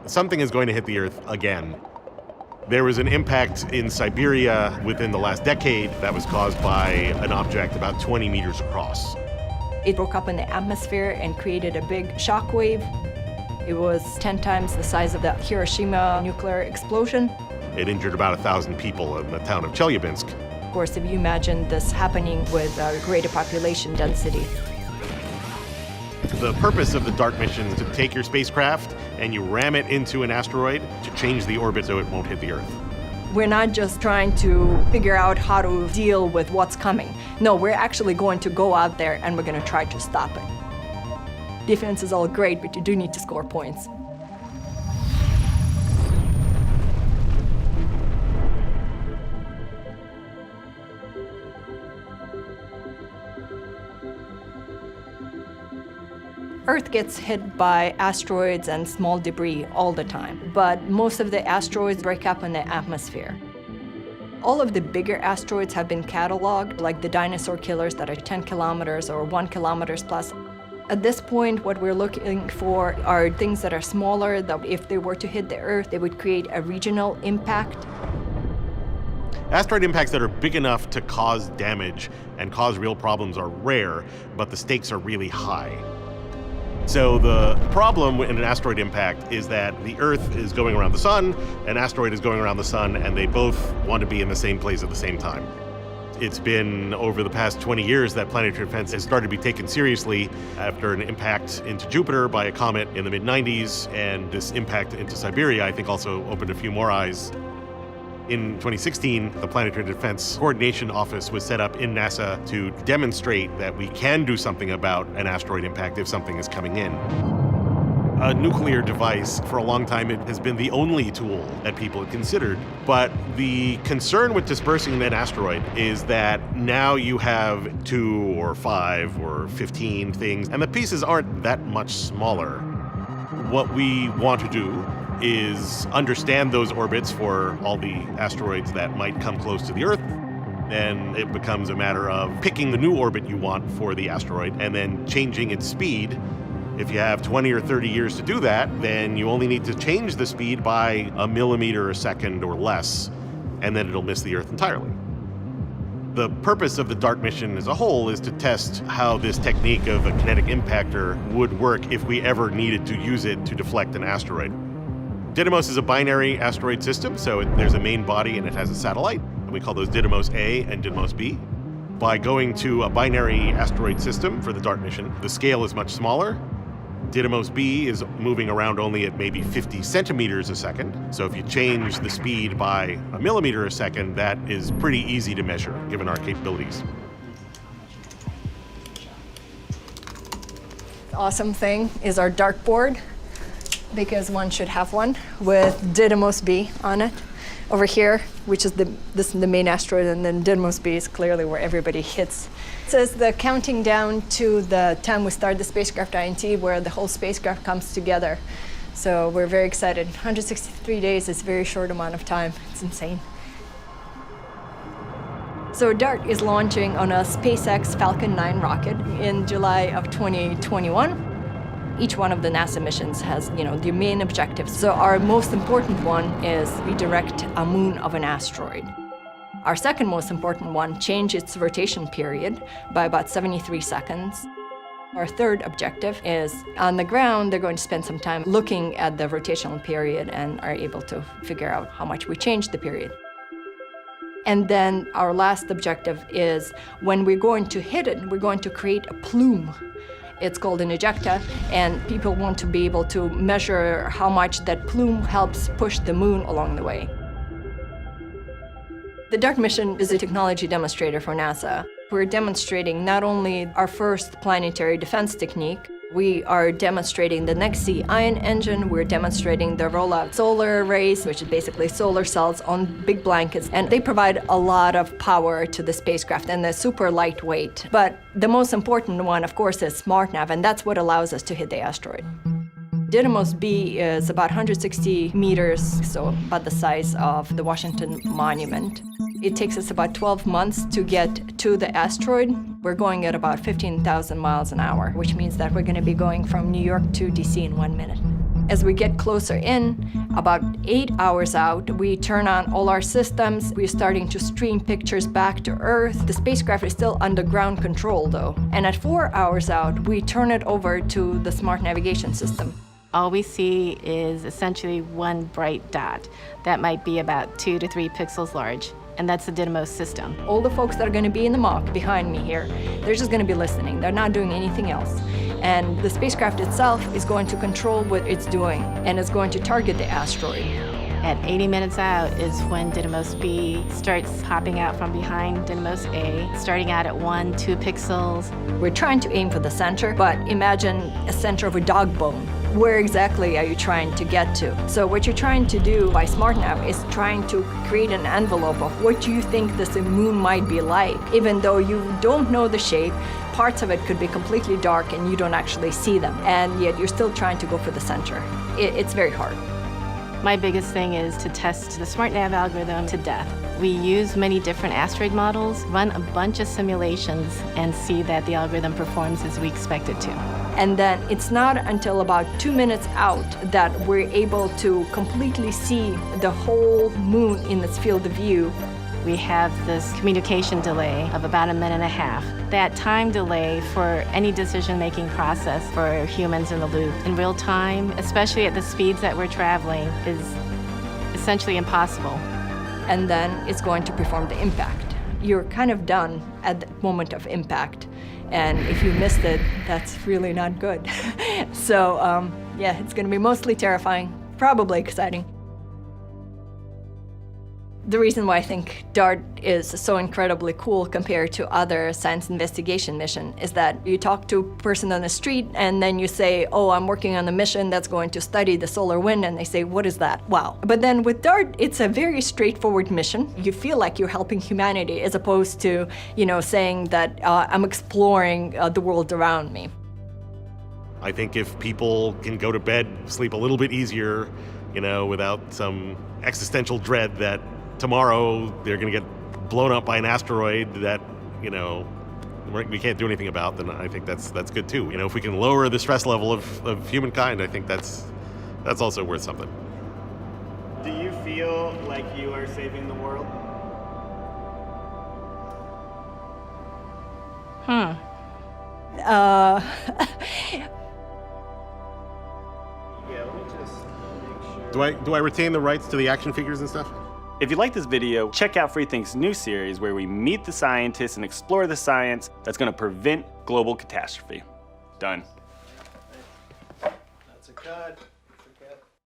Something is going to hit the Earth again. There was an impact in Siberia within the last decade that was caused by an object about 20 meters across. It broke up in the atmosphere and created a big shock wave. It was 10 times the size of the Hiroshima nuclear explosion. It injured about 1,000 people in the town of Chelyabinsk. Of course, if you imagine this happening with a greater population density. The purpose of the DART mission is to take your spacecraft and you ram it into an asteroid to change the orbit so it won't hit the Earth. We're not just trying to figure out how to deal with what's coming. No, we're actually going to go out there and we're going to try to stop it. Defense is all great, but you do need to score points. Earth gets hit by asteroids and small debris all the time, but most of the asteroids break up in the atmosphere. All of the bigger asteroids have been cataloged, like the dinosaur killers that are 10 kilometers or 1 kilometers plus. At this point, what we're looking for are things that are smaller, that if they were to hit the Earth, they would create a regional impact. Asteroid impacts that are big enough to cause damage and cause real problems are rare, but the stakes are really high. So the problem in an asteroid impact is that the Earth is going around the sun, an asteroid is going around the sun, and they both want to be in the same place at the same time. It's been over the past 20 years that planetary defense has started to be taken seriously after an impact into Jupiter by a comet in the mid-90s, and this impact into Siberia, I think, also opened a few more eyes. In 2016, the Planetary Defense Coordination Office was set up in NASA to demonstrate that we can do something about an asteroid impact if something is coming in. A nuclear device, for a long time, it has been the only tool that people have considered. But the concern with dispersing an asteroid is that now you have 2 or 5 or 15 things, and the pieces aren't that much smaller. What we want to do is understand those orbits for all the asteroids that might come close to the Earth. Then it becomes a matter of picking the new orbit you want for the asteroid and then changing its speed. If you have 20 or 30 years to do that, then you only need to change the speed by a millimeter a second or less, and then it'll miss the Earth entirely. The purpose of the DART mission as a whole is to test how this technique of a kinetic impactor would work if we ever needed to use it to deflect an asteroid. Didymos is a binary asteroid system, so there's a main body and it has a satellite. We call those Didymos A and Didymos B. By going to a binary asteroid system for the DART mission, the scale is much smaller. Didymos B is moving around only at maybe 50 centimeters a second. So if you change the speed by a millimeter a second, that is pretty easy to measure, given our capabilities. The awesome thing is our dartboard, because one should have one, with Didymos B on it. Over here, which is this is the main asteroid, and then Didymos B is clearly where everybody hits. It says the counting down to the time we start the spacecraft INT, where the whole spacecraft comes together. So we're very excited. 163 days is a very short amount of time. It's insane. So DART is launching on a SpaceX Falcon 9 rocket in July of 2021. Each one of the NASA missions has, the main objectives. So our most important one is redirect a moon of an asteroid. Our second most important one, change its rotation period by about 73 seconds. Our third objective is on the ground, they're going to spend some time looking at the rotational period and are able to figure out how much we changed the period. And then our last objective is when we're going to hit it, we're going to create a plume. It's called an ejecta, and people want to be able to measure how much that plume helps push the moon along the way. The DART mission is a technology demonstrator for NASA. We're demonstrating not only our first planetary defense technique, we are demonstrating the Next-C ion engine, we're demonstrating the rollout solar arrays, which is basically solar cells on big blankets, and they provide a lot of power to the spacecraft, and they're super lightweight. But the most important one, of course, is SmartNav, and that's what allows us to hit the asteroid. Didymos B is about 160 meters, so about the size of the Washington Monument. It takes us about 12 months to get to the asteroid. We're going at about 15,000 miles an hour, which means that we're going to be going from New York to DC in 1 minute. As we get closer in, about 8 hours out, we turn on all our systems. We're starting to stream pictures back to Earth. The spacecraft is still under ground control, though. And at 4 hours out, we turn it over to the smart navigation system. All we see is essentially one bright dot that might be about 2 to 3 pixels large, and that's the Dynamos system. All the folks that are going to be in the mock behind me here, they're just going to be listening. They're not doing anything else. And the spacecraft itself is going to control what it's doing, and it's going to target the asteroid. At 80 minutes out is when Dynamos B starts popping out from behind Dynamos A, starting out at 1, 2 pixels. We're trying to aim for the center, but imagine a center of a dog bone. Where exactly are you trying to get to? So what you're trying to do by SmartNav is trying to create an envelope of what you think this moon might be like. Even though you don't know the shape, parts of it could be completely dark and you don't actually see them. And yet you're still trying to go for the center. It's very hard. My biggest thing is to test the SmartNav algorithm to death. We use many different asteroid models, run a bunch of simulations, and see that the algorithm performs as we expect it to. And then it's not until about 2 minutes out that we're able to completely see the whole moon in its field of view. We have this communication delay of about 1.5 minutes. That time delay for any decision-making process for humans in the loop in real time, especially at the speeds that we're traveling, is essentially impossible. And then it's going to perform the impact. You're kind of done at the moment of impact. And if you missed it, that's really not good. So yeah, it's going to be mostly terrifying, probably exciting. The reason why I think DART is so incredibly cool compared to other science investigation mission is that you talk to a person on the street and then you say, oh, I'm working on a mission that's going to study the solar wind, and they say, what is that? Wow. But then with DART, it's a very straightforward mission. You feel like you're helping humanity as opposed to, saying that I'm exploring the world around me. I think if people can go to bed, sleep a little bit easier, without some existential dread that tomorrow they're going to get blown up by an asteroid that, we can't do anything about, then I think that's good too. If we can lower the stress level of humankind, I think that's also worth something. Do you feel like you are saving the world? Yeah, let me just make sure. Do I retain the rights to the action figures and stuff? If you like this video, check out FreeThink's new series where we meet the scientists and explore the science that's going to prevent global catastrophe. Done. That's a cut.